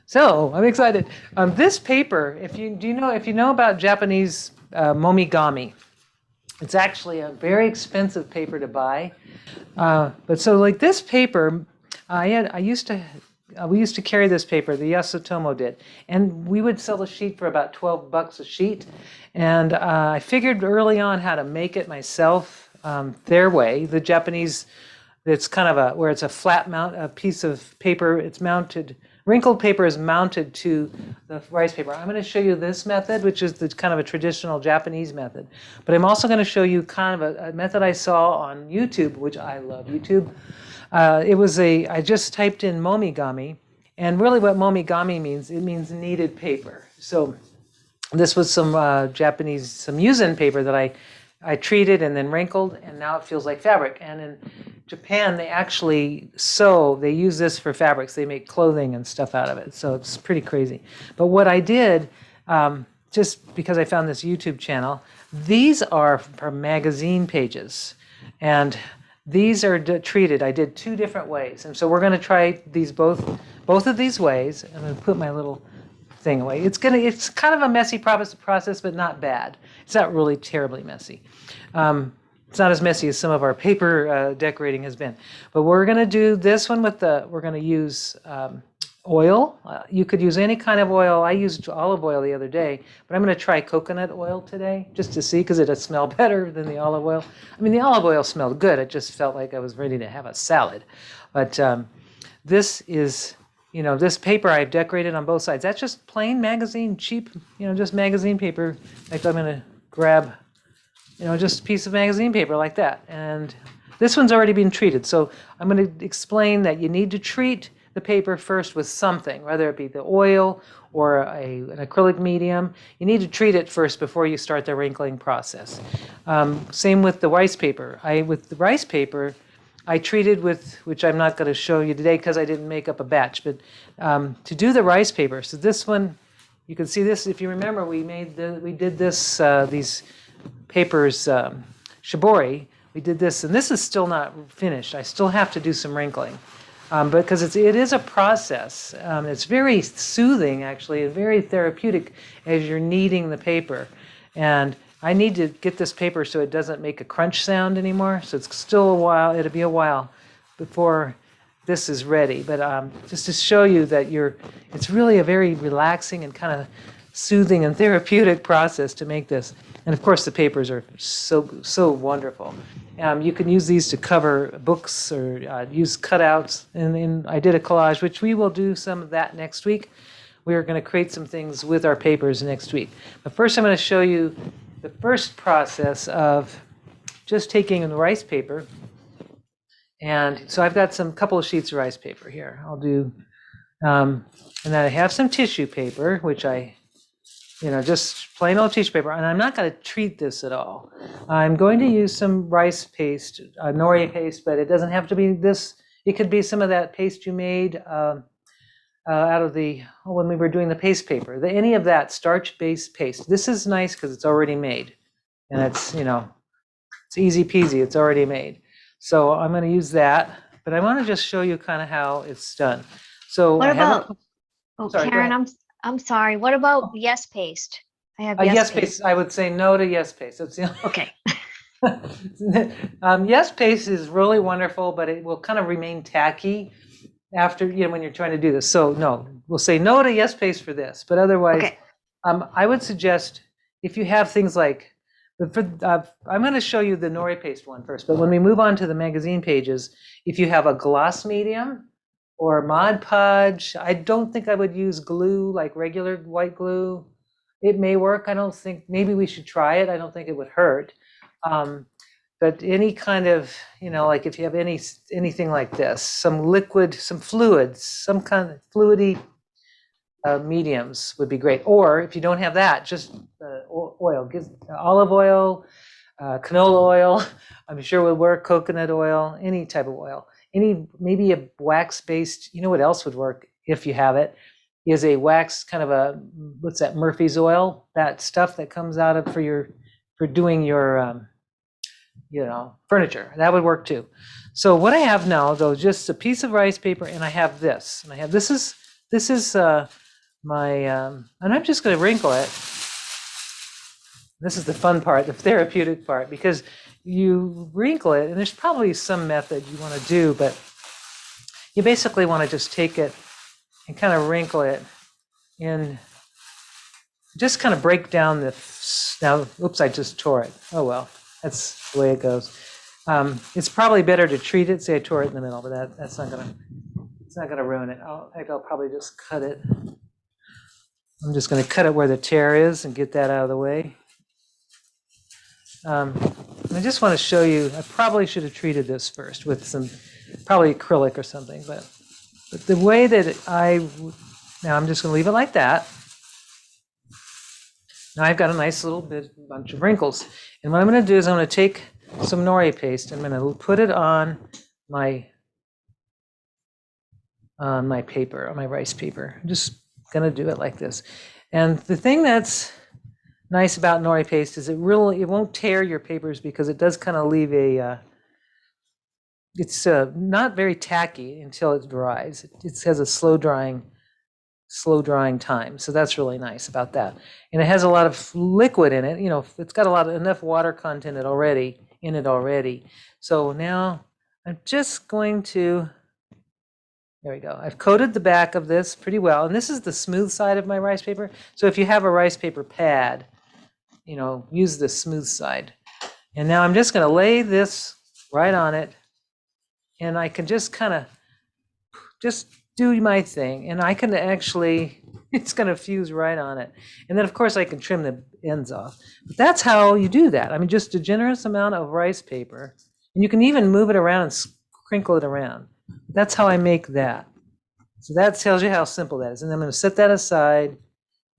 So I'm excited. This paper, if you know about Japanese momigami, it's actually a very expensive paper to buy. But so like this paper, we used to carry this paper. The Yasutomo did, and we would sell a sheet for about $12 a sheet. And I figured early on how to make it myself their way. The Japanese, it's kind of where it's a flat mount, a piece of paper. It's mounted. Wrinkled paper is mounted to the rice paper. I'm going to show you this method, which is the kind of a traditional Japanese method. But I'm also going to show you kind of a method I saw on YouTube, which I love YouTube. I just typed in momigami, and really what momigami means, it means kneaded paper. So this was some Japanese, some yuzen paper that I treated and then wrinkled, and now it feels like fabric. And in Japan, they actually sew, they use this for fabrics. They make clothing and stuff out of it. So it's pretty crazy. But what I did, just because I found this YouTube channel, these are from magazine pages. And these are treated. I did two different ways. And so we're going to try these both of these ways. I'm going to put my little thing away. It's kind of a messy process, but not bad. It's not really terribly messy. It's not as messy as some of our paper decorating has been. But we're going to do this one we're going to use oil. You could use any kind of oil. I used olive oil the other day, but I'm going to try coconut oil today just to see, because it'll smell better than the olive oil. I mean, the olive oil smelled good. It just felt like I was ready to have a salad. But this is, this paper I've decorated on both sides. That's just plain magazine, cheap, just magazine paper. Like I'm going to grab, just a piece of magazine paper like that. And this one's already been treated. So I'm going to explain that you need to treat the paper first with something, whether it be the oil or an acrylic medium. You need to treat it first before you start the wrinkling process. Same with the rice paper. With the rice paper, I treated with, which I'm not going to show you today because I didn't make up a batch, but to do the rice paper. So this one, you can see this. If you remember, we did this, these papers, shibori. We did this, and this is still not finished. I still have to do some wrinkling. Because it is a process. It's very soothing, actually, and very therapeutic as you're kneading the paper. And I need to get this paper so it doesn't make a crunch sound anymore. So it's still a while. It'll be a while before this is ready. But just to show you that it's really a very relaxing and kind of soothing and therapeutic process to make this. And of course, the papers are so wonderful. You can use these to cover books or use cutouts. And I did a collage, which we will do some of that next week. We are going to create some things with our papers next week. But first, I'm going to show you the first process of just taking the rice paper. And so I've got couple of sheets of rice paper here. I'll do, and then I have some tissue paper, which just plain old tissue paper. And I'm not going to treat this at all. I'm going to use some rice paste, nori paste, but it doesn't have to be this. It could be some of that paste you made out of when we were doing the paste paper. Any of that starch-based paste. This is nice because it's already made. And it's easy peasy. It's already made. So I'm going to use that. But I want to just show you kind of how it's done. So what about, sorry, Karen, I'm sorry. What about yes paste? I have yes paste. I would say no to yes paste. That's the okay. Yes paste is really wonderful, but it will kind of remain tacky after when you're trying to do this. So no, we'll say no to yes paste for this. But otherwise, okay. I would suggest if you have things like, I'm going to show you the nori paste one first. But when we move on to the magazine pages, if you have a gloss medium or Mod Podge, I don't think I would use glue like regular white glue. It may work. I don't think, maybe we should try it. I don't think it would hurt. But any kind of, like if you have anything like this, some liquid, some fluids, some kind of fluidy mediums would be great. Or if you don't have that, just oil, olive oil, canola oil, I'm sure would work, coconut oil, any type of oil. Maybe a wax-based, what else would work if you have it, is a wax kind of what's that, Murphy's oil, that stuff that comes out of for doing your, furniture. That would work too. So what I have now, though, just a piece of rice paper, and I have this. And this is this is my, and I'm just going to wrinkle it. This is the fun part, the therapeutic part, because you wrinkle it, and there's probably some method you want to do, but you basically want to just take it and kind of wrinkle it in, just kind of break down the, now, oops, I just tore it. Oh, well, that's the way it goes. It's probably better to treat it, say I tore it in the middle, but that's not gonna, it's not gonna ruin it. I'll probably just cut it. I'm just gonna cut it where the tear is and get that out of the way. I just want to show you, I probably should have treated this first with some, probably acrylic or something, but the way that now I'm just going to leave it like that. Now I've got a nice little bunch of wrinkles. And what I'm going to do is I'm going to take some nori paste. I'm going to put it on my paper, on my rice paper. I'm just going to do it like this. And the thing that's nice about nori paste is it won't tear your papers, because it does kind of leave a, it's not very tacky until it dries. It has a slow drying time. So that's really nice about that. And it has a lot of liquid in it. You know, it's got enough water content in it already. So now I'm just going to, there we go. I've coated the back of this pretty well. And this is the smooth side of my rice paper. So if you have a rice paper pad, you know, use the smooth side. And now I'm just going to lay this right on it. And I can just kind of just do my thing. And I can actually, it's going to fuse right on it. And then, of course, I can trim the ends off. But that's how you do that. I mean, just a generous amount of rice paper. And you can even move it around and crinkle it around. That's how I make that. So that tells you how simple that is. And I'm going to set that aside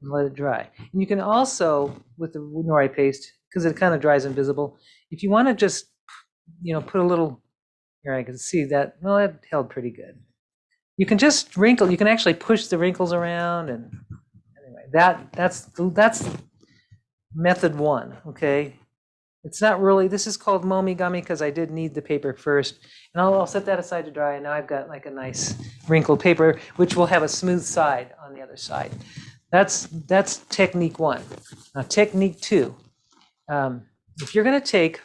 and let it dry. And you can also, with the nori paste, because it kind of dries invisible, if you want to just, you know, put a little, here I can see that, well, it held pretty good. You can just wrinkle, you can actually push the wrinkles around, and anyway, that's method one, okay? It's not really, this is called Momigami because I did knead the paper first, and I'll set that aside to dry, and now I've got like a nice wrinkled paper, which will have a smooth side on the other side. That's technique one. Now technique two, if you're gonna take,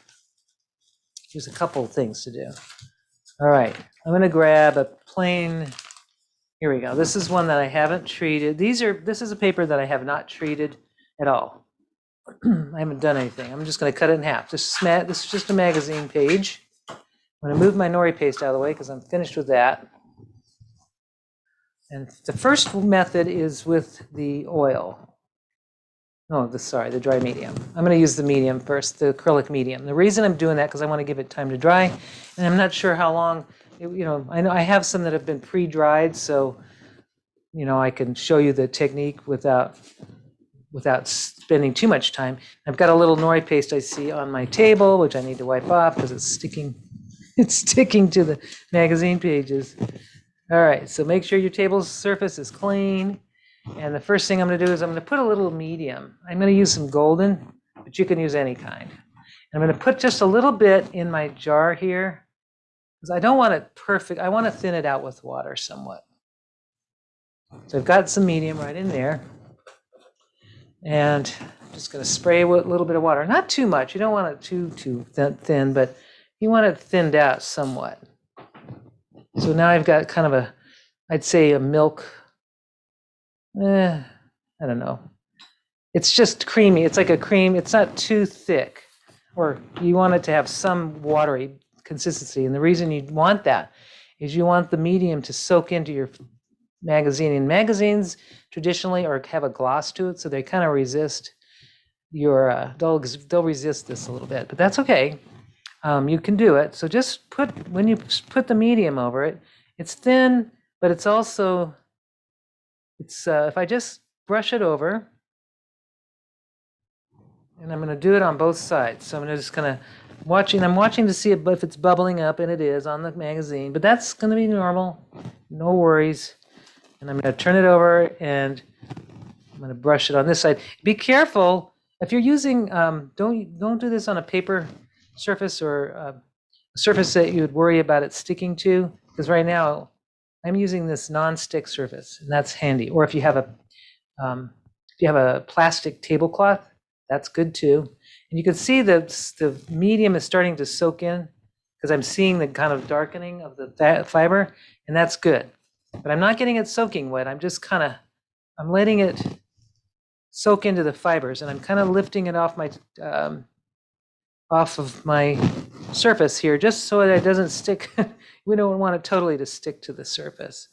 here's a couple of things to do. All right, I'm gonna grab a plain, here we go. This is one that I haven't treated. This is a paper that I have not treated at all. I haven't done anything. I'm just gonna cut it in half. This is just a magazine page. I'm gonna move my nori paste out of the way because I'm finished with that. And the first method is with the oil. Oh, the dry medium. I'm going to use the medium first, the acrylic medium. The reason I'm doing that because I want to give it time to dry, and I'm not sure how long. You know, I know I have some that have been pre-dried, so you know I can show you the technique without spending too much time. I've got a little nori paste I see on my table, which I need to wipe off because it's sticking. It's sticking to the magazine pages. All right, so make sure your table surface is clean. And the first thing I'm going to do is I'm going to put a little medium. I'm going to use some golden, but you can use any kind. And I'm going to put just a little bit in my jar here because I don't want it perfect. I want to thin it out with water somewhat. So I've got some medium right in there. And I'm just going to spray with a little bit of water. Not too much. You don't want it too thin, but you want it thinned out somewhat. So now I've got kind of I'd say a milk, I don't know. It's just creamy. It's like a cream. It's not too thick, or you want it to have some watery consistency. And the reason you want that is you want the medium to soak into your magazine. And magazines traditionally have a gloss to it, so they kind of resist they'll resist this a little bit, but that's okay. You can do it. So just when you put the medium over it, it's thin, but it's also, if I just brush it over, and I'm going to do it on both sides. So I'm just going to I'm watching to see if it's bubbling up, and it is on the magazine, but that's going to be normal. No worries. And I'm going to turn it over, and I'm going to brush it on this side. Be careful if you're using, don't do this on a paper surface or a surface that you would worry about it sticking to, because right now I'm using this non-stick surface, and that's handy. Or if you have a plastic tablecloth, that's good too. And you can see the medium is starting to soak in because I'm seeing the kind of darkening of the fiber, and that's good. But I'm not getting it soaking wet. I'm just I'm letting it soak into the fibers, and I'm kind of lifting it off of my surface here, just so that it doesn't stick. We don't want it totally to stick to the surface.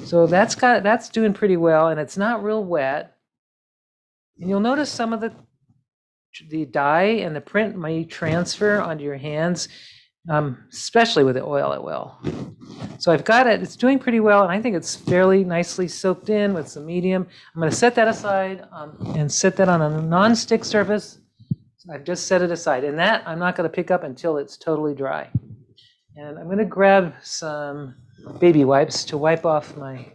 So that's doing pretty well, and it's not real wet. And you'll notice some of the dye and the print may transfer onto your hands, especially with the oil it will. So I've got it, it's doing pretty well, and I think it's fairly nicely soaked in with some medium. I'm going to set that aside and set that on a non-stick surface. So I've just set it aside, and that I'm not going to pick up until it's totally dry. And I'm going to grab some baby wipes to wipe off I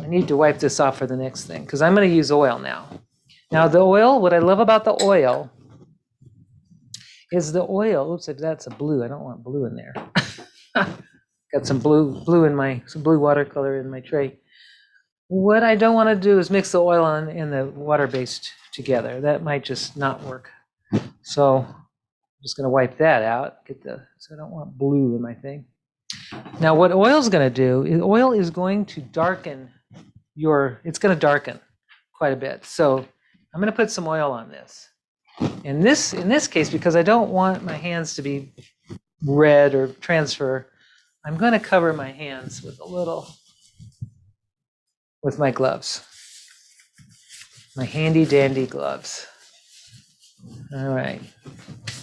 need to wipe this off for the next thing, because I'm going to use oil now. Now the oil, what I love about the oil is oops, that's a blue. I don't want blue in there. Got some blue watercolor in my tray. What I don't want to do is mix the oil and the water-based together. That might just not work. So I'm just going to wipe that out. So I don't want blue in my thing. Now what oil is going to do, oil is going to darken it's going to darken quite a bit. So I'm going to put some oil on this. In this case, because I don't want my hands to be red or transfer, I'm going to cover my hands with my gloves, my handy dandy gloves. All right,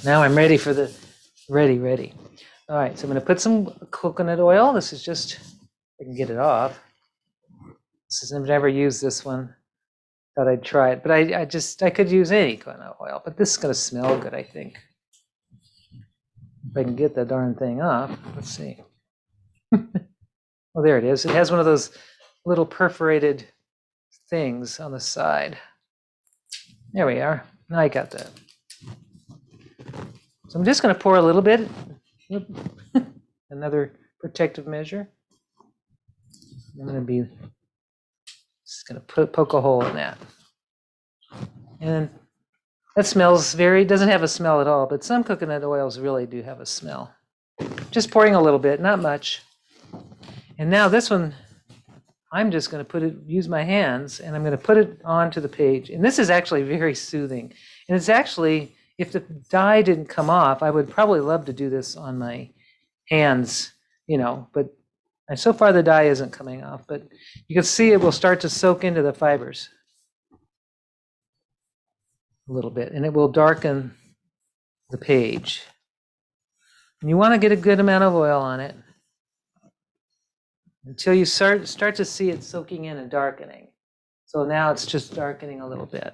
now I'm ready for ready. All right, so I'm going to put some coconut oil. This is just, I can get it off. I've never used this one. Thought I'd try it, but I could use any kind of oil, but this is going to smell good, I think. If I can get the darn thing off, let's see. Well, there it is. It has one of those little perforated things on the side. There we are. Now I got that. So I'm just going to pour a little bit. Another protective measure. I'm going to just going to poke a hole in that. And that smells doesn't have a smell at all, but some coconut oils really do have a smell. Just pouring a little bit, not much. And now this one, I'm just going to use my hands, and I'm going to put it onto the page. And this is actually very soothing. And it's actually, if the dye didn't come off, I would probably love to do this on my hands, but so far the dye isn't coming off, but you can see it will start to soak into the fibers a little bit, and it will darken the page. And you want to get a good amount of oil on it until you start to see it soaking in and darkening. So now it's just darkening a little bit.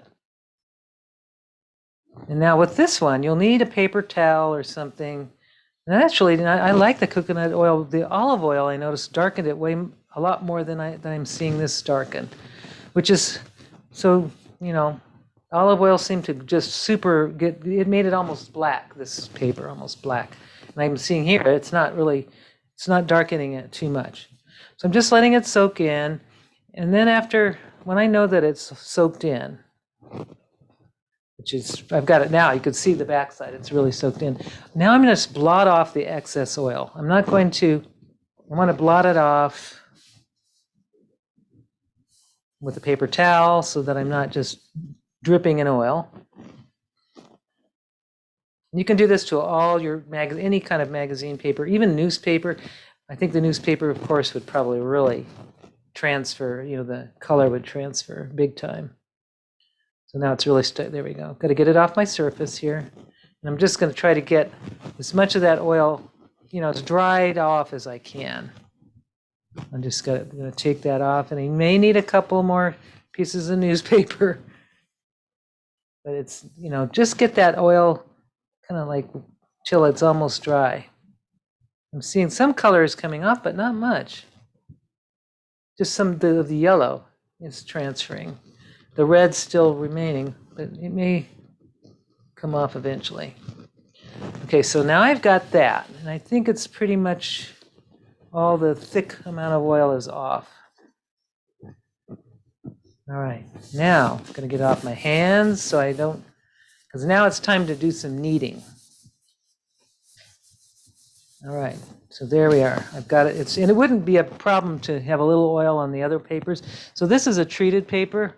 And now with this one, you'll need a paper towel or something. And actually, I like the coconut oil. The olive oil, I noticed, darkened it a lot more than I'm seeing this darken, which is so, olive oil seemed to just it made it almost black, this paper, almost black. And I'm seeing here, it's not darkening it too much. So I'm just letting it soak in. And then when I know that it's soaked in, I've got it now, you can see the backside, it's really soaked in. Now I'm going to blot off the excess oil. I want to blot it off with a paper towel so that I'm not just dripping in oil. You can do this to all your any kind of magazine paper, even newspaper. I think the newspaper, of course, would probably really transfer, the color would transfer big time. So now it's really, there we go. Got to get it off my surface here. And I'm just going to try to get as much of that oil, as dried off as I can. I'm just going to take that off, and I may need a couple more pieces of newspaper. But it's, just get that oil kind of like till it's almost dry. I'm seeing some colors coming off, but not much. Just some of the yellow is transferring. The red's still remaining, but it may come off eventually. Okay, so now I've got that, and I think it's pretty much all the thick amount of oil is off. All right, now I'm going to get off my hands so I don't, because now it's time to do some kneading. All right, so there we are. I've got it. And it wouldn't be a problem to have a little oil on the other papers. So this is a treated paper.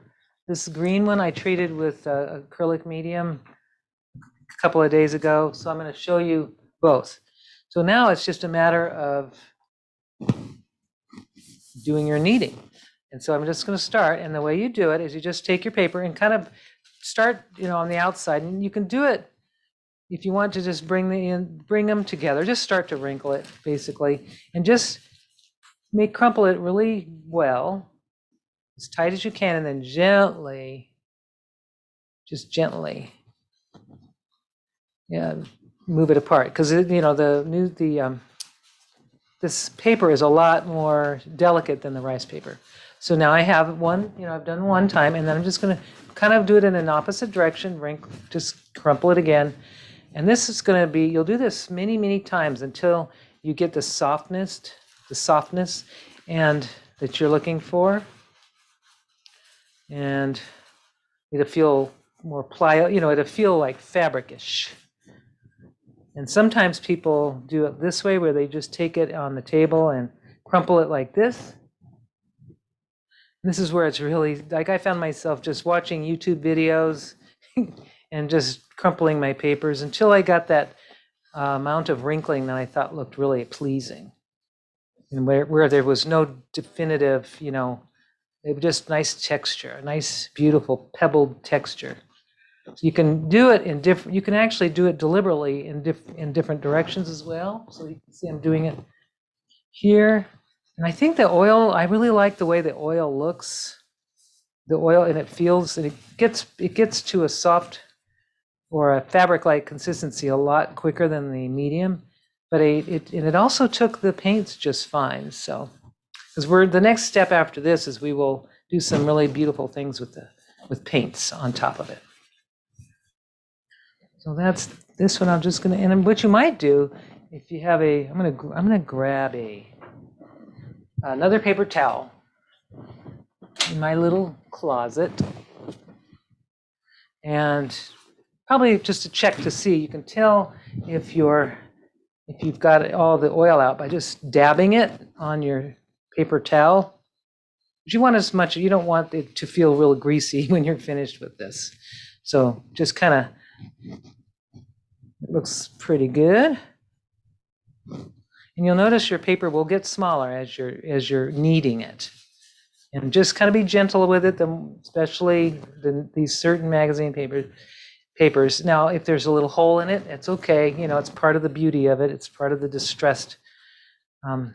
This green one I treated with acrylic medium a couple of days ago. So I'm going to show you both. So now it's just a matter of doing your kneading. And so I'm just going to start. And the way you do it is you just take your paper and kind of start, on the outside. And you can do it if you want to just bring them together. Just start to wrinkle it, basically, and just crumple it really well, as tight as you can, and then gently, just gently, move it apart. Because this paper is a lot more delicate than the rice paper. So now I have one, I've done one time, and then I'm just going to kind of do it in an opposite direction, just crumple it again. And this is going to be, you'll do this many, many times until you get the softness and that you're looking for. And it'll feel more pliable, it'll feel like fabric-ish. And sometimes people do it this way, where they just take it on the table and crumple it like this. This is where it's really, like, I found myself just watching YouTube videos and just crumpling my papers until I got that amount of wrinkling that I thought looked really pleasing. And where there was no definitive, it was just nice texture, a nice, beautiful pebbled texture. So you can do it you can actually do it deliberately in different directions as well. So you can see I'm doing it here. And I think the oil, I really like the way the oil looks. The oil, and it feels, and it gets to a soft or a fabric-like consistency a lot quicker than the medium. But it also took the paints just fine. So, because the next step after this is we will do some really beautiful things with paints on top of it. So that's this one. I'm just gonna, and what you might do, if you have I'm gonna grab another paper towel in my little closet, and probably just to check to see, you can tell if you've got all the oil out by just dabbing it on your paper towel. But you don't want it to feel real greasy when you're finished with this. So just kind of, it looks pretty good. And you'll notice your paper will get smaller as you're kneading it. And just kind of be gentle with it, especially these certain magazine papers. Now, if there's a little hole in it, it's okay. It's part of the beauty of it. It's part of the distressed.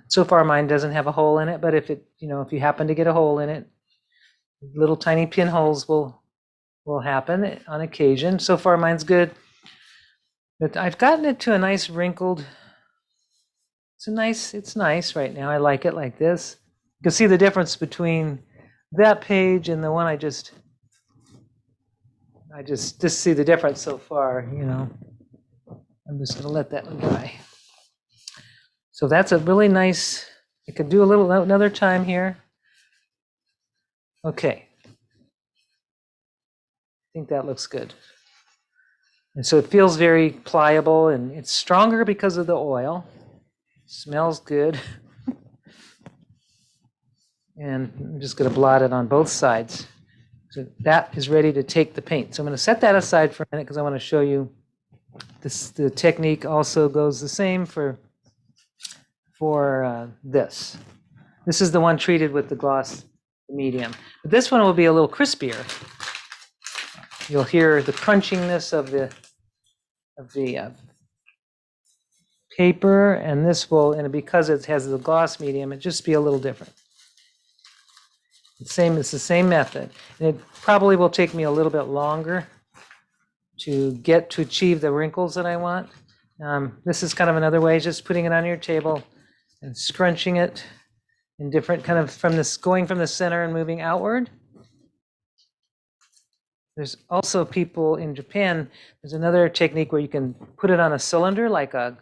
So far, mine doesn't have a hole in it, but if you happen to get a hole in it, little tiny pinholes will happen on occasion. So far, mine's good. But I've gotten it to a nice wrinkled. It's nice right now. I like it like this. You can see the difference between that page and the one I just see the difference so far, I'm just going to let that one dry. So that's a really nice, you could do another time here. Okay. I think that looks good. And so it feels very pliable, and it's stronger because of the oil. It smells good. And I'm just going to blot it on both sides. So that is ready to take the paint. So I'm going to set that aside for a minute because I want to show you this. The technique also goes the same for this. This is the one treated with the gloss medium. But this one will be a little crispier. You'll hear the crunchiness of the paper, and because it has the gloss medium, it just be a little different. It's the same method. And it probably will take me a little bit longer to achieve the wrinkles that I want. This is kind of another way, just putting it on your table and scrunching it in different kind of going from the center and moving outward. There's also people in Japan, there's another technique where you can put it on a cylinder, like a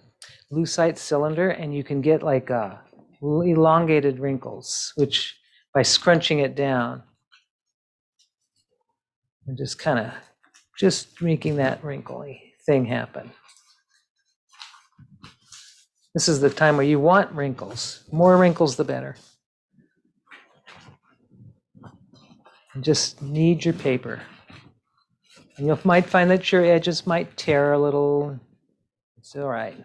lucite cylinder, and you can get like elongated wrinkles, which by scrunching it down and just kind of just making that wrinkly thing happen. This is the time where you want wrinkles. More wrinkles, the better. And just knead your paper. And you might find that your edges might tear a little. It's all right.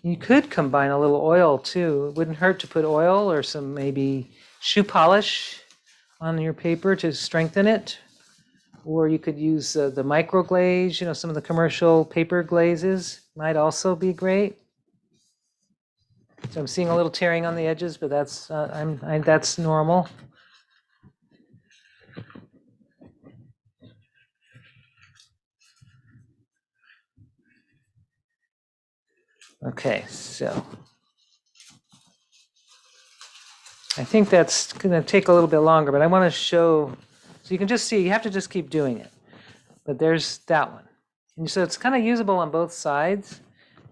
You could combine a little oil too. It wouldn't hurt to put oil or some maybe shoe polish on your paper to strengthen it. Or you could use the Microglaze, some of the commercial paper glazes might also be great. So I'm seeing a little tearing on the edges, but that's that's normal. Okay, so I think that's going to take a little bit longer, but I want to show, so you can just see, you have to just keep doing it. But there's that one. And so it's kind of usable on both sides.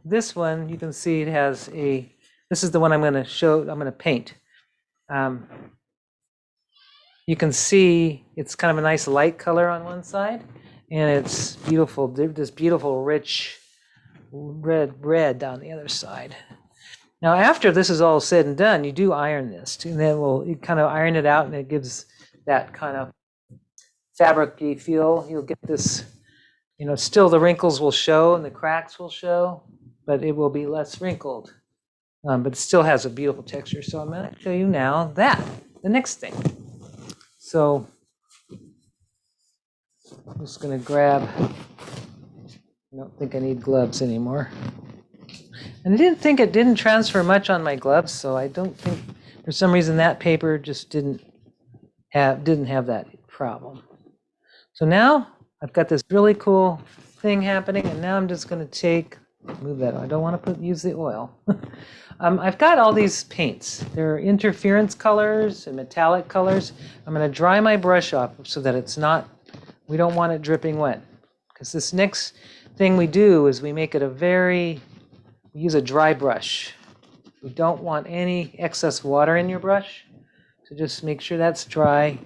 This one, you can see it has this is the one I'm going to paint. You can see it's kind of a nice light color on one side, and it's beautiful, this beautiful rich red on the other side. Now, after this is all said and done, you do iron this, and then you kind of iron it out, and it gives that kind of fabric-y feel. You'll get this, still the wrinkles will show and the cracks will show, but it will be less wrinkled. But it still has a beautiful texture. So I'm going to show you now the next thing. So I'm just going to grab, I don't think I need gloves anymore. And I didn't think it didn't transfer much on my gloves, so I don't think, for some reason, that paper just didn't have that problem. So now I've got this really cool thing happening, and now I'm just going to move that. I don't want to use the oil. I've got all these paints. They're interference colors and metallic colors. I'm going to dry my brush off so that we don't want it dripping wet. Because this next thing we do is we make it we use a dry brush. We don't want any excess water in your brush. So just make sure that's dry.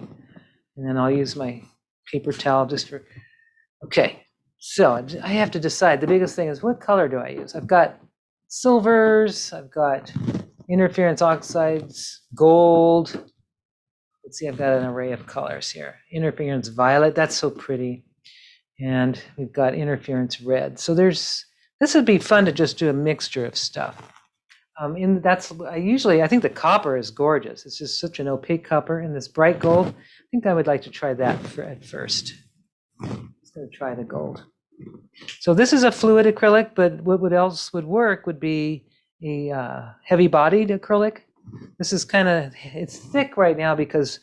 And then I'll use my paper towel okay. So I have to decide. The biggest thing is, what color do I use? I've got silvers, I've got interference oxides, gold. Let's see, I've got an array of colors here. Interference violet, that's so pretty. And we've got interference red. So this would be fun to just do a mixture of stuff. I think the copper is gorgeous. It's just such an opaque copper, and this bright gold. I think I would like to try that at first. I'm just going to try the gold. So this is a fluid acrylic, but what else would work would be a heavy-bodied acrylic. This is it's thick right now because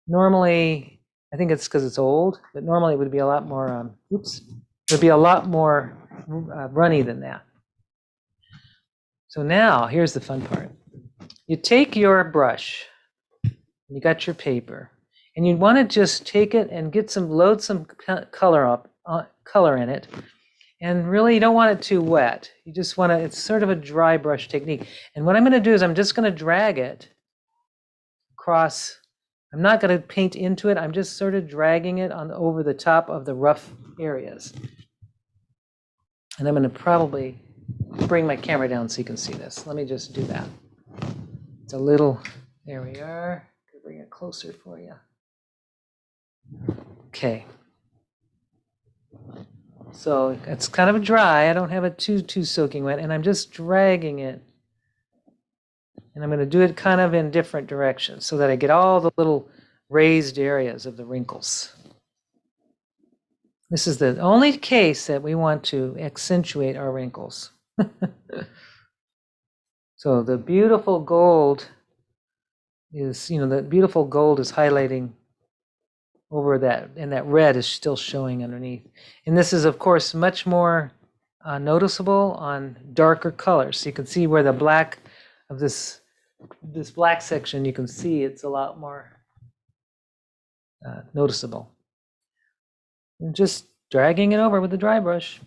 normally, I think it's because it's old, but normally it would be a lot more, runny than that. So now, here's the fun part. You take your brush, you got your paper, and you want to just take it and load some color in it. And really, you don't want it too wet. You just want it's sort of a dry brush technique. And what I'm going to do is I'm just going to drag it across. I'm not going to paint into it. I'm just sort of dragging it over the top of the rough areas. And I'm going to probably bring my camera down so you can see this. Let me just do that. It's a little, there we are. Bring it closer for you. Okay. So it's kind of dry. I don't have it too soaking wet, and I'm just dragging it. And I'm going to do it kind of in different directions so that I get all the little raised areas of the wrinkles. This is the only case that we want to accentuate our wrinkles. So the beautiful gold is, highlighting over that, and that red is still showing underneath. And this is, of course, much more noticeable on darker colors. So you can see where the black of this black section, you can see it's a lot more noticeable. And just dragging it over with the dry brush.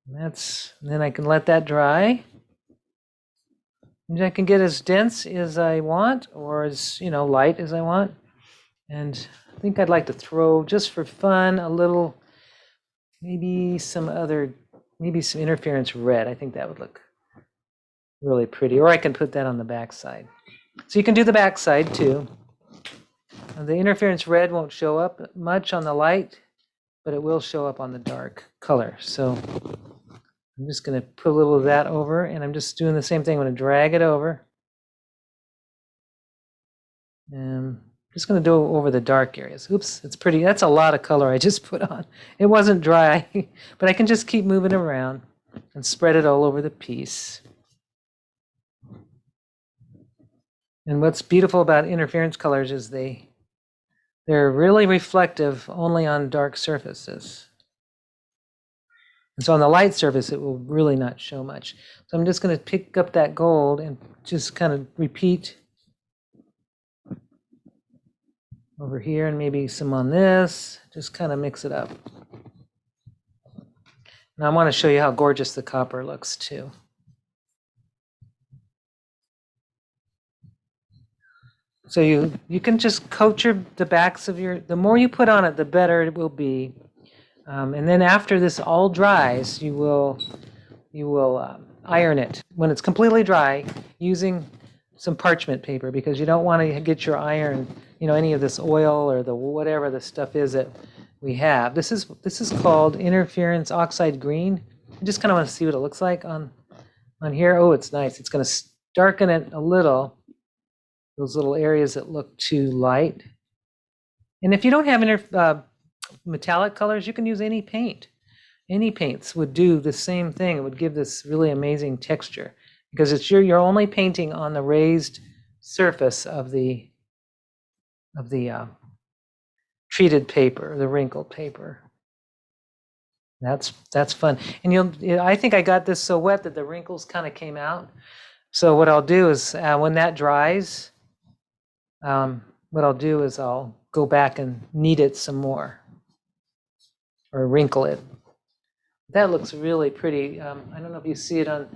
And then I can let that dry. And I can get as dense as I want or as, light as I want. And I think I'd like to throw, just for fun, a little, maybe some interference red. I think that would look really pretty. Or I can put that on the back side. So you can do the back side too. The interference red won't show up much on the light, but it will show up on the dark color. So I'm just going to put a little of that over, and I'm just doing the same thing. I'm going to drag it over. And I'm just going to do over the dark areas. Oops, it's pretty. That's a lot of color I just put on. It wasn't dry, but I can just keep moving around and spread it all over the piece. And what's beautiful about interference colors is they're really reflective only on dark surfaces. And so on the light surface, it will really not show much. So I'm just going to pick up that gold and just kind of repeat over here, and maybe some on this. Just kind of mix it up. Now I want to show you how gorgeous the copper looks too. So you can just coat the backs of the more you put on it, the better it will be. And then after this all dries, you will iron it when it's completely dry using some parchment paper, because you don't want to get your iron, any of this oil or the whatever the stuff is that we have. This is called interference oxide green. I just kind of want to see what it looks like on here. Oh, it's nice. It's going to darken it a little. Those little areas that look too light. And if you don't have metallic colors, you can use any paint. Any paints would do the same thing. It would give this really amazing texture, because you're only painting on the raised surface of the treated paper, the wrinkled paper. That's fun. And I think I got this so wet that the wrinkles kind of came out. So what I'll do is when that dries, what I'll do is I'll go back and knead it some more, or wrinkle it. That looks really pretty. I don't know if you see it on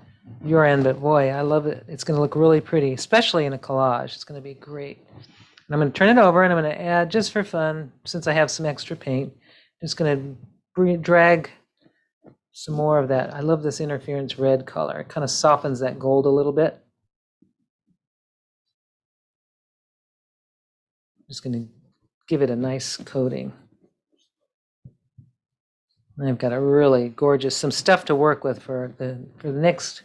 your end, but boy, I love it. It's going to look really pretty, especially in a collage. It's going to be great. And I'm going to turn it over, and I'm going to add, just for fun, since I have some extra paint, just going to drag some more of that. I love this interference red color. It kind of softens that gold a little bit. Just going to give it a nice coating. And I've got a really gorgeous, some stuff to work with for the next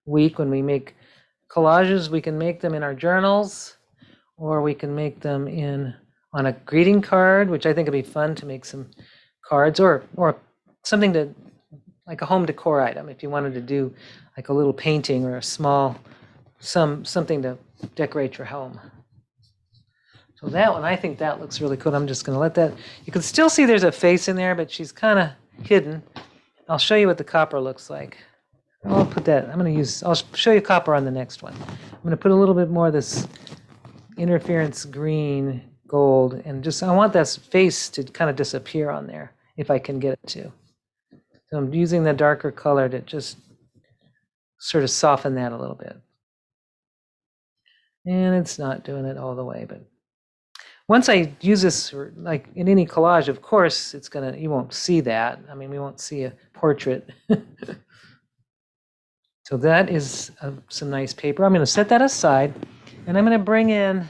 week when we make collages. We can make them in our journals, or we can make them on a greeting card, which I think would be fun to make some cards, or something like a home decor item, if you wanted to do like a little painting or a small something to decorate your home. So that one, I think that looks really cool. I'm just going to let that. You can still see there's a face in there, but she's kind of hidden. I'll show you what the copper looks like. I'll put that. I'll show you copper on the next one. I'm going to put a little bit more of this interference green gold, and I want that face to kind of disappear on there if I can get it to. So I'm using the darker color to just sort of soften that a little bit. And it's not doing it all the way, but once I use this, like in any collage, of course, you won't see that. I mean, we won't see a portrait. So that is some nice paper. I'm going to set that aside, and I'm going to bring in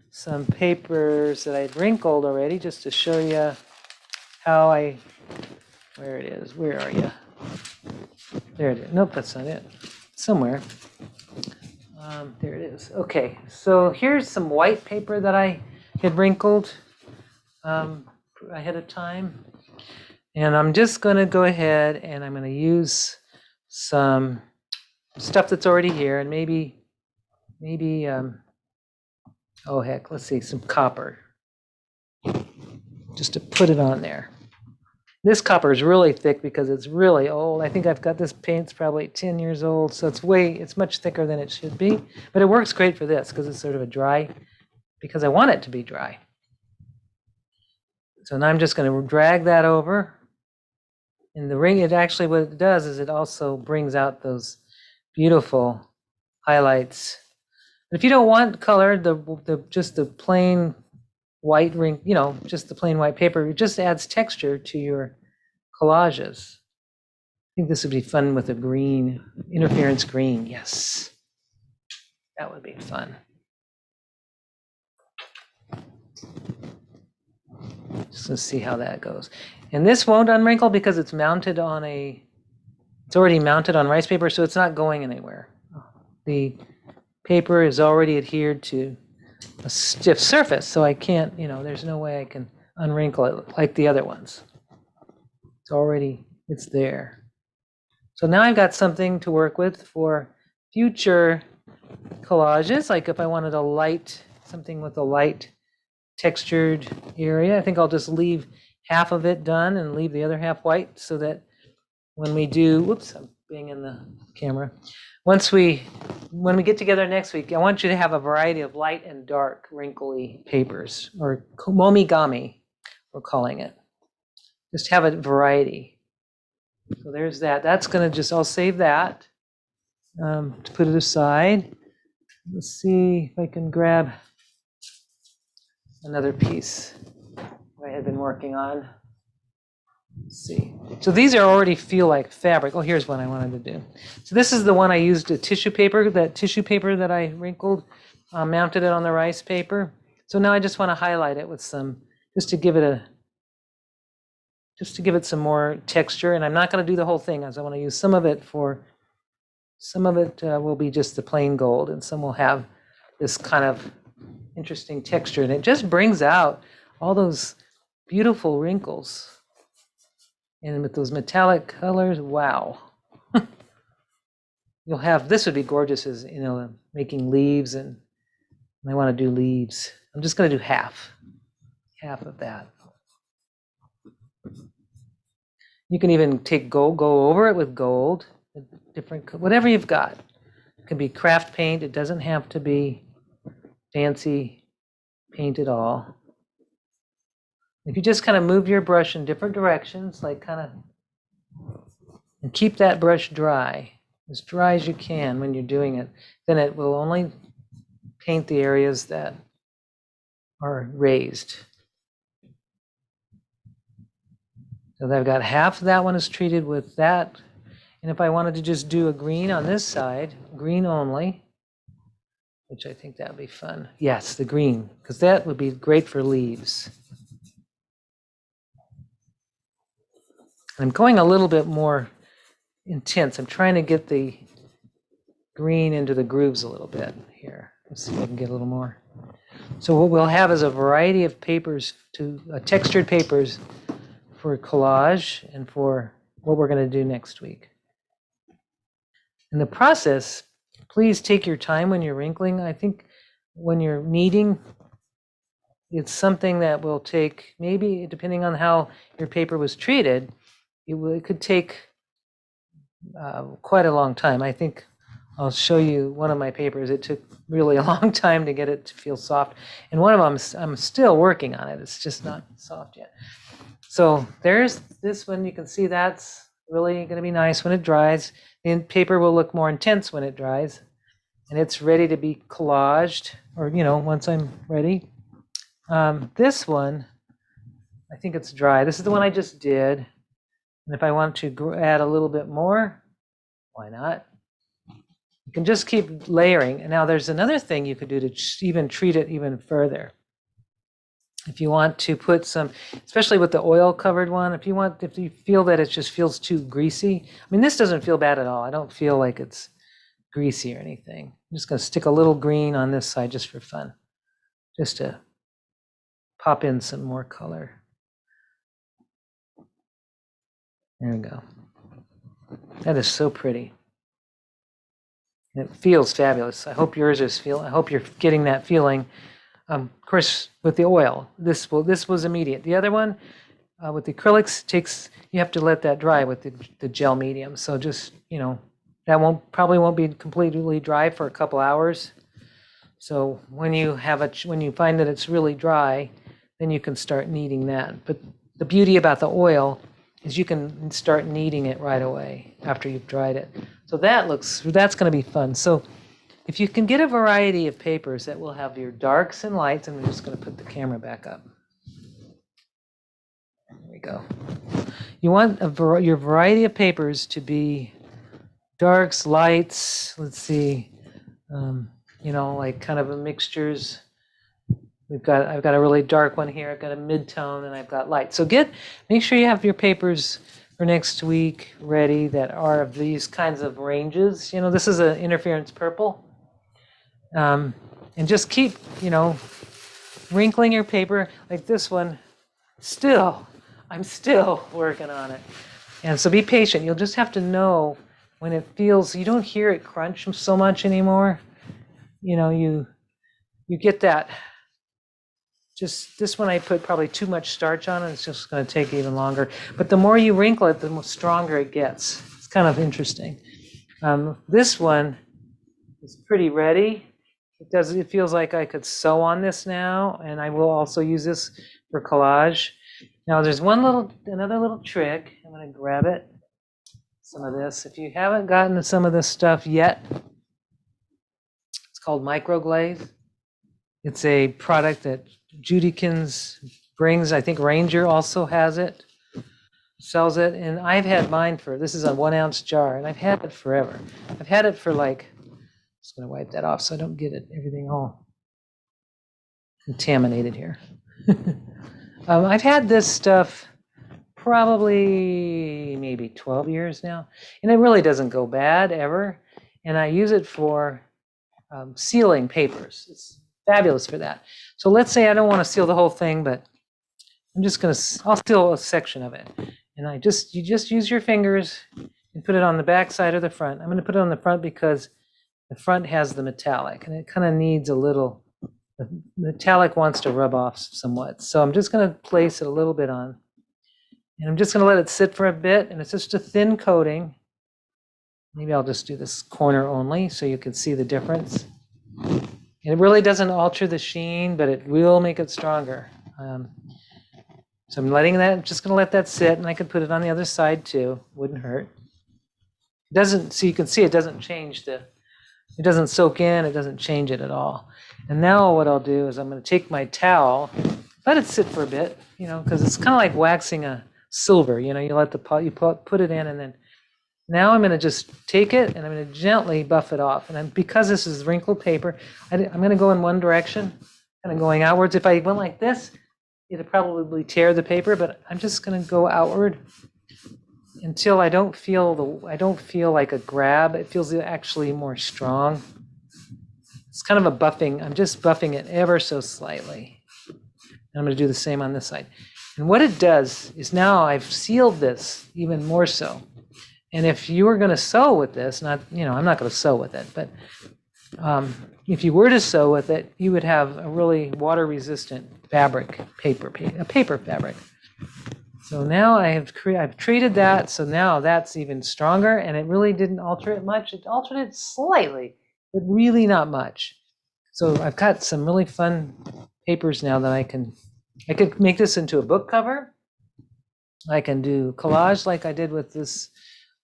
some papers that I'd wrinkled already, just to show you how where it is. Where are you? There it is. Nope, that's not it. Somewhere. There it is. Okay, so here's some white paper that I had wrinkled ahead of time. And I'm just going to go ahead and I'm going to use some stuff that's already here, and maybe oh heck, let's see, some copper, just to put it on there. This copper is really thick because it's really old. I think I've got this paint's probably 10 years old, so it's much thicker than it should be. But it works great for this because it's sort of a dry, because I want it to be dry. So now I'm just going to drag that over. And the ring, what it does is it also brings out those beautiful highlights. If you don't want color, just the plain white ring, just the plain white paper, it just adds texture to your collages. I think this would be fun with a green, interference green. Yes, that would be fun. Just to see how that goes. And this won't unwrinkle because it's mounted on it's already mounted on rice paper, so it's not going anywhere. The paper is already adhered to a stiff surface, so I can't, there's no way I can unwrinkle it like the other ones. It's there. So now I've got something to work with for future collages, like if I wanted something with a light textured area, I think I'll just leave half of it done and leave the other half white so that when we do, whoops, I'm being in the camera. When we get together next week, I want you to have a variety of light and dark wrinkly papers, or momigami, we're calling it. Just have a variety. So there's that. That's gonna I'll save that to put it aside. Let's see if I can grab another piece I had been working on. Let's see. So these already feel like fabric. Oh, here's one I wanted to do. So this is the one I used that tissue paper that I wrinkled, mounted it on the rice paper. So now I just want to highlight it with just to give it some more texture. And I'm not going to do the whole thing, as I want to use some of it will be just the plain gold, and some will have this kind of interesting texture. And it just brings out all those beautiful wrinkles. And with those metallic colors, wow. This would be gorgeous as, making leaves, and I want to do leaves. I'm just going to do half of that. You can even take gold, go over it with gold, whatever you've got. It can be craft paint. It doesn't have to be fancy paint at all. If you just kind of move your brush in different directions, and keep that brush dry as you can when you're doing it, then it will only paint the areas that are raised. So I've got half of that one is treated with that. And if I wanted to just do a green on this side, green only, which I think that would be fun. Yes, the green, because that would be great for leaves. I'm going a little bit more intense. I'm trying to get the green into the grooves a little bit here. Let's see if I can get a little more. So what we'll have is a variety of papers, textured papers for collage and for what we're going to do next week. In the process, please take your time when you're wrinkling. I think when you're kneading, it's something that will take, maybe depending on how your paper was treated, it could take quite a long time. I think I'll show you one of my papers. It took really a long time to get it to feel soft. And one of them, I'm still working on it. It's just not soft yet. So there's this one. You can see that's really going to be nice when it dries. The paper will look more intense when it dries. And it's ready to be collaged, or, once I'm ready. This one, I think it's dry. This is the one I just did. And if I want to add a little bit more, why not? You can just keep layering. And now there's another thing you could do to even treat it even further. If you want to put some, especially with the oil covered one, if you feel that it just feels too greasy. I mean, this doesn't feel bad at all. I don't feel like it's greasy or anything. I'm just going to stick a little green on this side just for fun, just to pop in some more color. There we go. That is so pretty. And it feels fabulous. I hope yours I hope you're getting that feeling. Of course, with the oil, this was immediate. The other one, with the acrylics, you have to let that dry with the gel medium. So just, that probably won't be completely dry for a couple hours. So when you find that it's really dry, then you can start kneading that. But the beauty about the oil is you can start kneading it right away after you've dried it. So that's going to be fun. So if you can get a variety of papers that will have your darks and lights, I'm just going to put the camera back up. There we go. You want your variety of papers to be darks, lights, let's see, you know, like kind of a mixtures. I've got a really dark one here, I've got a mid-tone, and I've got light. So make sure you have your papers for next week ready that are of these kinds of ranges. You know, this is an interference purple. And just keep, you know, wrinkling your paper like this one. I'm still working on it. And so be patient. You'll just have to know when it feels, you don't hear it crunch so much anymore. You know, you get that. Just this one I put probably too much starch on it. It's just going to take even longer. But the more you wrinkle it, the more stronger it gets. It's kind of interesting. This one is pretty ready. It feels like I could sew on this now, and I will also use this for collage. Now there's another little trick. I'm going to grab it. Some of this. If you haven't gotten to some of this stuff yet, it's called Microglaze. It's a product that Judykins brings. I think Ranger also has it, sells it, and I've had mine this is a 1 ounce jar, and I've had it forever. I've had it for like, I'm just going to wipe that off so I don't get everything all contaminated here. I've had this stuff probably maybe 12 years now, and it really doesn't go bad ever. And I use it for sealing papers. It's fabulous for that. So let's say I don't want to seal the whole thing, but I'll seal a section of it. And you just use your fingers and put it on the back side or the front. I'm going to put it on the front because the front has the metallic, and it kind of needs the metallic wants to rub off somewhat. So I'm just going to place it a little bit on, and I'm just going to let it sit for a bit, and it's just a thin coating. Maybe I'll just do this corner only so you can see the difference. It really doesn't alter the sheen, but it will make it stronger. So I'm just going to let that sit, and I could put it on the other side too. Wouldn't hurt. So you can see it doesn't change it doesn't soak in, it doesn't change it at all. And now what I'll do is I'm going to take my towel, let it sit for a bit, you know, because it's kind of like waxing a silver. You know, you put it in, and then now I'm going to just take it and I'm going to gently buff it off. And because this is wrinkled paper, I'm going to go in one direction, kind of going outwards. If I went like this, it'd probably tear the paper, but I'm just going to go outward until I don't feel like a grab. It feels actually more strong. It's kind of a buffing. I'm just buffing it ever so slightly. And I'm going to do the same on this side. And what it does is now I've sealed this even more so. And if you were going to sew with this, I'm not going to sew with it, but if you were to sew with it, you would have a really water-resistant paper fabric. So now I've treated that, so now that's even stronger, and it really didn't alter it much. It altered it slightly, but really not much. So I've got some really fun papers now that I could make this into a book cover. I can do collage like I did with this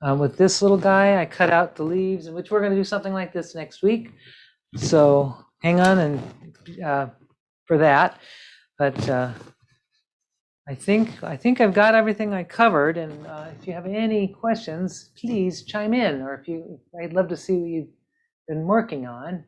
little guy. I cut out the leaves, which we're going to do something like this next week. So hang on and for that. But I think I've got everything I covered. And if you have any questions, please chime in. Or I'd love to see what you've been working on.